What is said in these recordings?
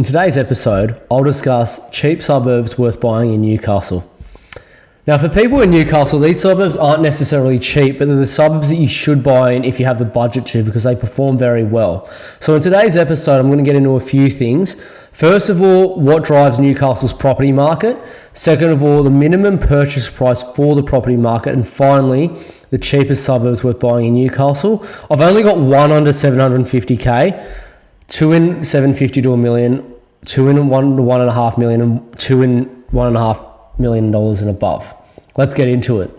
In today's episode, I'll discuss cheap suburbs worth buying in Newcastle. Now, for people in Newcastle, these suburbs aren't necessarily cheap, but they're the suburbs that you should buy in if you have the budget to, because they perform very well. So in today's episode, I'm going to get into a few things. First of all, what drives Newcastle's property market? Second of all, the minimum purchase price for the property market. And finally, the cheapest suburbs worth buying in Newcastle. I've only got one under 750k, two in 750 to a million, two in 1 to 1.5 million, and two in $1.5 million and above. Let's get into it.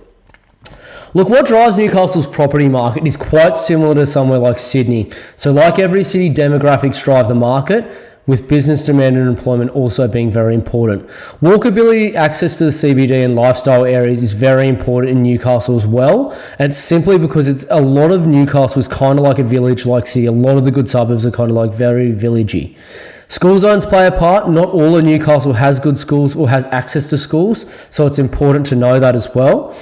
Look, what drives Newcastle's property market is quite similar to somewhere like Sydney. So like every city, demographics drive the market, with business demand and employment also being very important. Walkability, access to the CBD and lifestyle areas is very important in Newcastle as well. And it's simply because it's a lot of Newcastle is kind of like a village-like city. A lot of the good suburbs are kind of like very villagey. School zones play a part. Not all of Newcastle has good schools or has access to schools, so it's important to know that as well.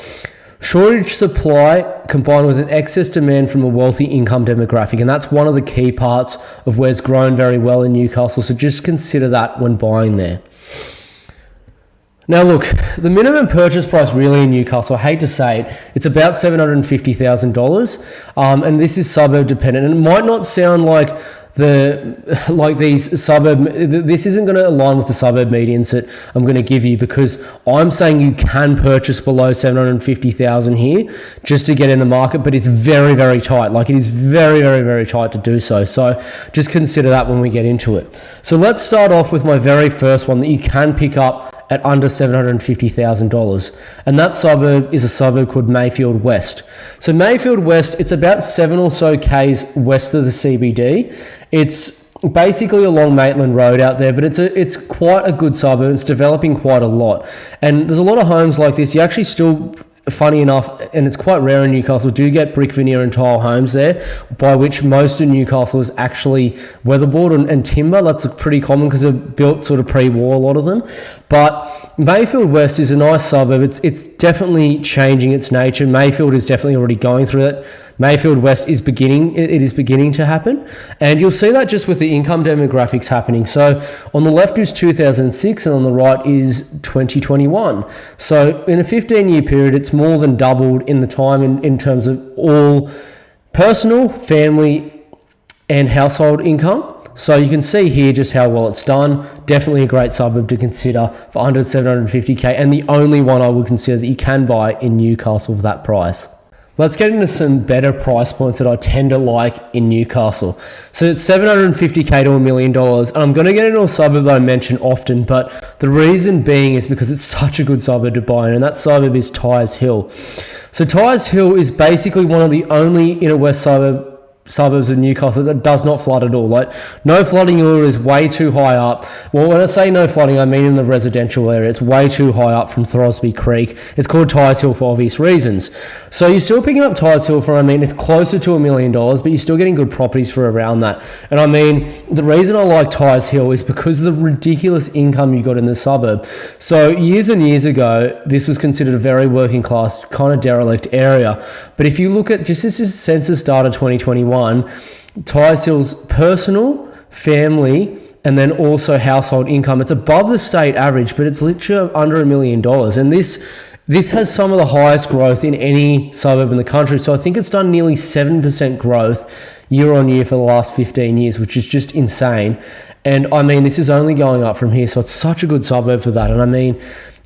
Shortage supply combined with an excess demand from a wealthy income demographic, and that's one of the key parts of where it's grown very well in Newcastle, so just consider that when buying there. Now look, the minimum purchase price really in Newcastle, I hate to say it, it's about $750,000, and this is suburb dependent, and it might not sound like these suburb, this isn't going to align with the suburb medians that I'm going to give you, because I'm saying you can purchase below 750,000 here just to get in the market, but it's very, very tight. Like, it is very, very, very tight to do so. So just consider that when we get into it. So let's start off with my very first one that you can pick up at under $750,000. And that suburb is a suburb called Mayfield West. So Mayfield West, it's about 7 or so Ks west of the CBD. It's basically along Maitland Road out there, but it's quite a good suburb. It's developing quite a lot. And there's a lot of homes like this. You actually still, funny enough, and it's quite rare in Newcastle, do get brick, veneer and tile homes there, by which most of Newcastle is actually weatherboard and timber. That's pretty common because they're built sort of pre-war, a lot of them. But Mayfield West is a nice suburb. It's definitely changing its nature. Mayfield is definitely already going through it. Mayfield West is beginning to happen, and you'll see that just with the income demographics happening. So on the left is 2006 and on the right is 2021. So in a 15-year period, it's more than doubled in the time in terms of all personal, family and household income. So you can see here just how well it's done. Definitely a great suburb to consider for under 750k, and the only one I would consider that you can buy in Newcastle for that price. Let's get into some better price points that I tend to like in Newcastle. So it's $750k to $1 million, and I'm going to get into a suburb that I mention often, but the reason being is because it's such a good suburb to buy in, and that suburb is Tyers Hill. So Tyers Hill is basically one of the only inner west suburbs of Newcastle that does not flood at all. Like, no flooding here is way too high up. Well, when I say no flooding, I mean in the residential area. It's way too high up from Throsby Creek. It's called Tyers Hill for obvious reasons. So you're still picking up Tyers Hill for, it's closer to $1 million, but you're still getting good properties for around that. And the reason I like Tyers Hill is because of the ridiculous income you got in the suburb. So years and years ago, this was considered a very working class, kind of derelict area. But if you look at, just this is census data 2021, Tyers Hill's personal, family, and then also household income, it's above the state average, but it's literally under $1 million. And this has some of the highest growth in any suburb in the country. So I think it's done nearly 7% growth year on year for the last 15 years, which is just insane. And this is only going up from here. So it's such a good suburb for that. And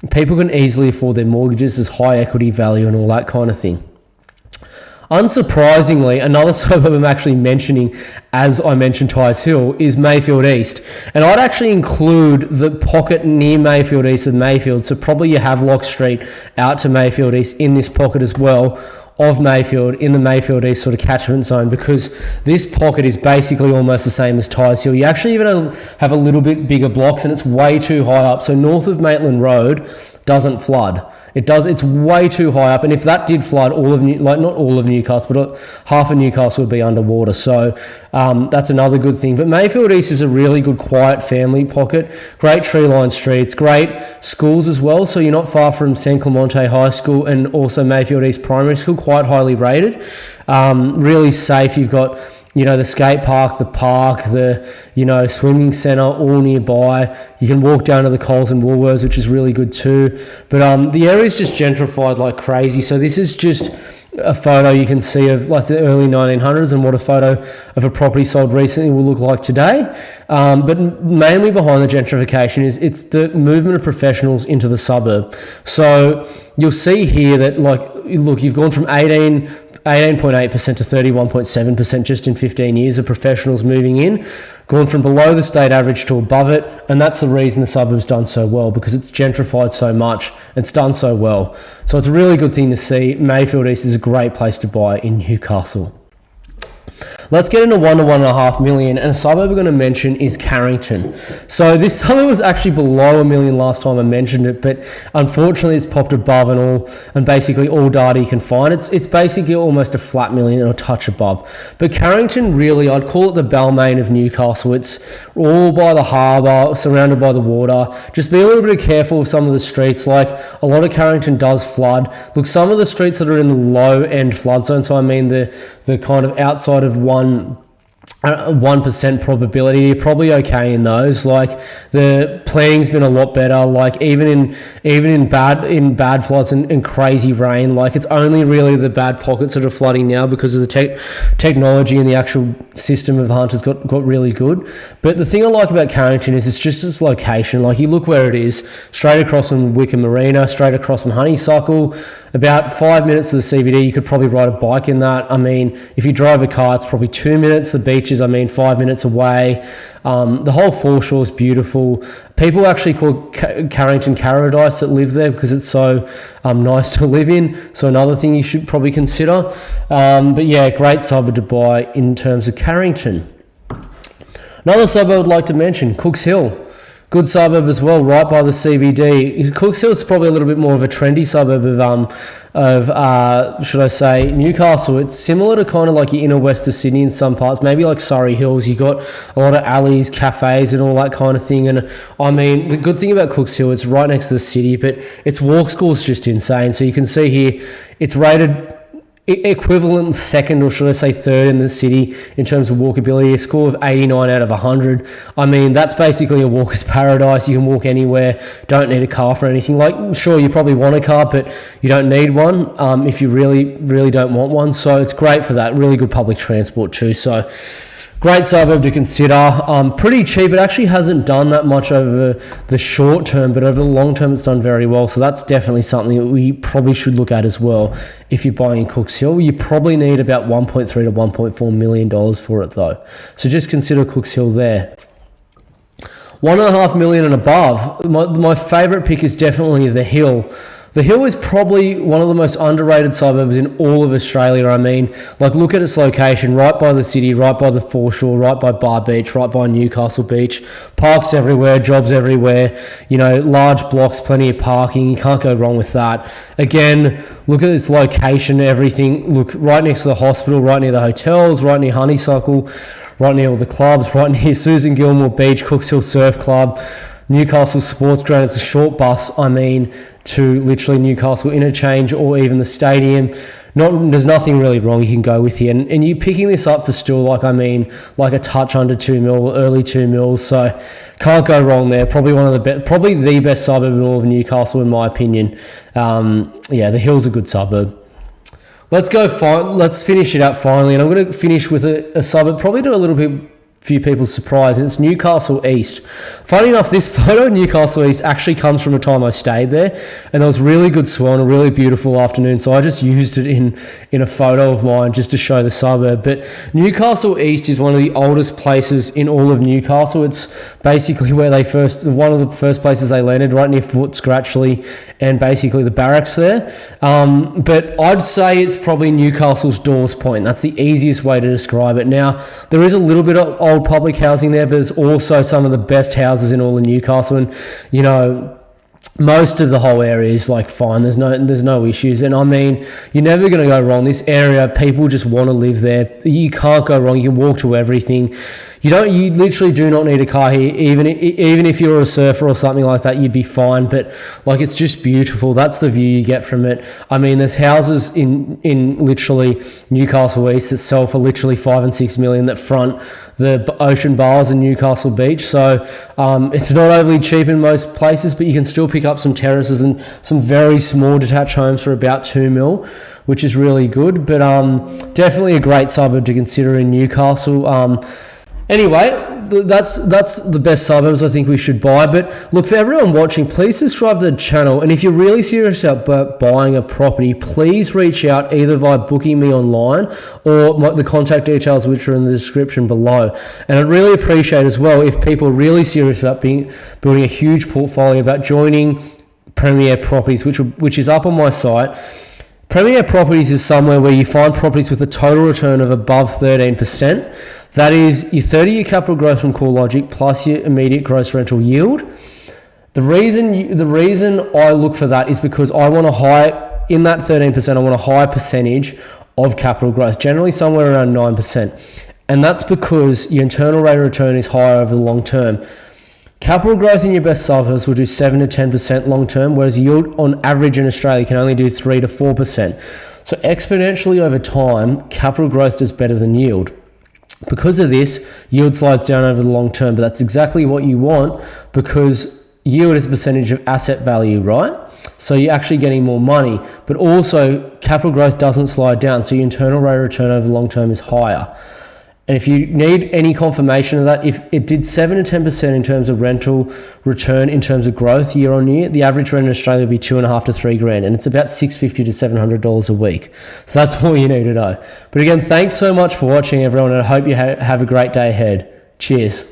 people can easily afford their mortgages, there's high equity value and all that kind of thing. Unsurprisingly, another suburb I'm actually mentioning as I mentioned Tyers Hill is Mayfield East. And I'd actually include the pocket near Mayfield East of Mayfield, so probably you Havelock Street out to Mayfield East in this pocket as well of Mayfield, in the Mayfield East sort of catchment zone, because this pocket is basically almost the same as Tyers Hill. You actually even have a little bit bigger blocks and it's way too high up. So north of Maitland Road doesn't flood. It's way too high up, and if that did flood, not all of Newcastle, but half of Newcastle would be underwater. So that's another good thing. But Mayfield East is a really good, quiet family pocket. Great tree-lined streets, great schools as well. So you're not far from San Clemente High School and also Mayfield East Primary School, quite highly rated. Really safe. You've got the skate park, the swimming centre, all nearby. You can walk down to the Coles and Woolworths, which is really good too. But the area is just gentrified like crazy. So this is just a photo you can see of like the early 1900s and what a photo of a property sold recently will look like today. But mainly behind the gentrification it's the movement of professionals into the suburb. So you'll see here that you've gone from 18.8% to 31.7% just in 15 years of professionals moving in, gone from below the state average to above it, and that's the reason the suburb's done so well, because it's gentrified so much, it's done so well. So it's a really good thing to see. Mayfield East is a great place to buy in Newcastle. Let's get into 1 to 1.5 million, and a suburb we're going to mention is Carrington. So this suburb was actually below $1 million last time I mentioned it, but unfortunately it's popped above and basically all data you can find. It's basically almost a flat $1 million or a touch above. But Carrington, really, I'd call it the Balmain of Newcastle. It's all by the harbour, surrounded by the water. Just be a little bit careful of some of the streets. Like, a lot of Carrington does flood. Look, some of the streets that are in the low end flood zone, so I mean the kind of outside of 1% probability, you're probably okay in those. Like, the planning's been a lot better. Like, even in bad floods and crazy rain, like, it's only really the bad pockets that are flooding now because of the technology and the actual system of the hunters got really good. But the thing I like about Carrington is it's just its location. Like, you look where it is, straight across from Wickham Marina, straight across from Honeysuckle, about 5 minutes to the CBD. You could probably ride a bike in that. I mean, if you drive a car, it's probably 2 minutes. The beaches, 5 minutes away. The whole foreshore is beautiful. People actually call Carrington Paradise that live there because it's so nice to live in. So another thing you should probably consider. But yeah, great suburb to buy in terms of Carrington. Another suburb I'd like to mention, Cooks Hill. Good suburb as well, right by the CBD. Cooks Hill is probably a little bit more of a trendy suburb should I say, Newcastle. It's similar to kind of like your inner west of Sydney in some parts, maybe like Surrey Hills. You got a lot of alleys, cafes and all that kind of thing. And I mean, the good thing about Cooks Hill, it's right next to the city, but its walk score is just insane. So you can see here, it's rated equivalent second, or should I say third in the city in terms of walkability, a score of 89 out of 100. I mean, that's basically a walker's paradise. You can walk anywhere, don't need a car for anything. Like, sure, you probably want a car, but you don't need one if you really, really don't want one. So it's great for that. Really good public transport too. So great suburb to consider. Pretty cheap. It actually hasn't done that much over the short term, but over the long term, it's done very well. So that's definitely something that we probably should look at as well. If you're buying in Cooks Hill, you probably need about $1.3 to $1.4 million for it though. So just consider Cooks Hill there. 1.5 million and above. My favourite pick is definitely the Hill. The Hill is probably one of the most underrated suburbs in all of Australia. I mean, like, look at its location, right by the city, right by the foreshore, right by Bar Beach, right by Newcastle Beach. Parks everywhere, jobs everywhere, large blocks, plenty of parking. You can't go wrong with that. Again, look at its location, everything. Look, right next to the hospital, right near the hotels, right near Honeysuckle, right near all the clubs, right near Susan Gilmore Beach, Cooks Hill Surf Club, Newcastle Sports Ground. It's a short bus, to literally Newcastle Interchange or even the stadium. There's nothing really wrong you can go with here. And you're picking this up for still, like a touch under 2 mil, early 2 mils. So can't go wrong there. Probably probably the best suburb in all of Newcastle, in my opinion. The Hill's a good suburb. Let's finish it up finally. And I'm going to finish with a suburb, probably to a little bit few people's surprise, and it's Newcastle East. Funny enough, this photo of Newcastle East actually comes from a time I stayed there, and there was really good swell and a really beautiful afternoon, so I just used it in a photo of mine just to show the suburb. But Newcastle East is one of the oldest places in all of Newcastle. It's basically where one of the first places they landed, right near Footscray actually, and basically the barracks there. But I'd say it's probably Newcastle's Dawes Point. That's the easiest way to describe it. Now, there is a little bit of old public housing there, but there's also some of the best houses in all of Newcastle, and most of the whole area is fine. There's no issues, and I mean, you're never going to go wrong. This area, people just want to live there. You can't go wrong. You can walk to everything. You literally do not need a car here. Even if you're a surfer or something like that, you'd be fine. But like, it's just beautiful. That's the view you get from it. I mean, there's houses in literally Newcastle East that sell for literally 5 and 6 million that front the ocean bars in Newcastle Beach. So it's not overly cheap in most places, but you can still pick up some terraces and some very small detached homes for about 2 mil, which is really good. But definitely a great suburb to consider in Newcastle. Anyway, that's the best suburbs I think we should buy. But look, for everyone watching, please subscribe to the channel. And if you're really serious about buying a property, please reach out either by booking me online or the contact details which are in the description below. And I'd really appreciate as well if people are really serious about building a huge portfolio, about joining Premier Properties, which is up on my site. Premier Properties is somewhere where you find properties with a total return of above 13%. That is your 30-year capital growth from CoreLogic plus your immediate gross rental yield. The reason I look for that is because I want in that 13%, I want a higher percentage of capital growth, generally somewhere around 9%. And that's because your internal rate of return is higher over the long term. Capital growth in your best suburbs will do 7 to 10% long term, whereas yield on average in Australia can only do 3 to 4%. So exponentially over time, capital growth does better than yield. Because of this, yield slides down over the long term, but that's exactly what you want because yield is a percentage of asset value, right? So you're actually getting more money, but also capital growth doesn't slide down, so your internal rate of return over the long term is higher. And if you need any confirmation of that, if it did 7 to 10% in terms of rental return, in terms of growth year on year, the average rent in Australia would be $2.5 to $3,000, and it's about $650 to $700 a week. So that's all you need to know. But again, thanks so much for watching, everyone, and I hope you have a great day ahead. Cheers.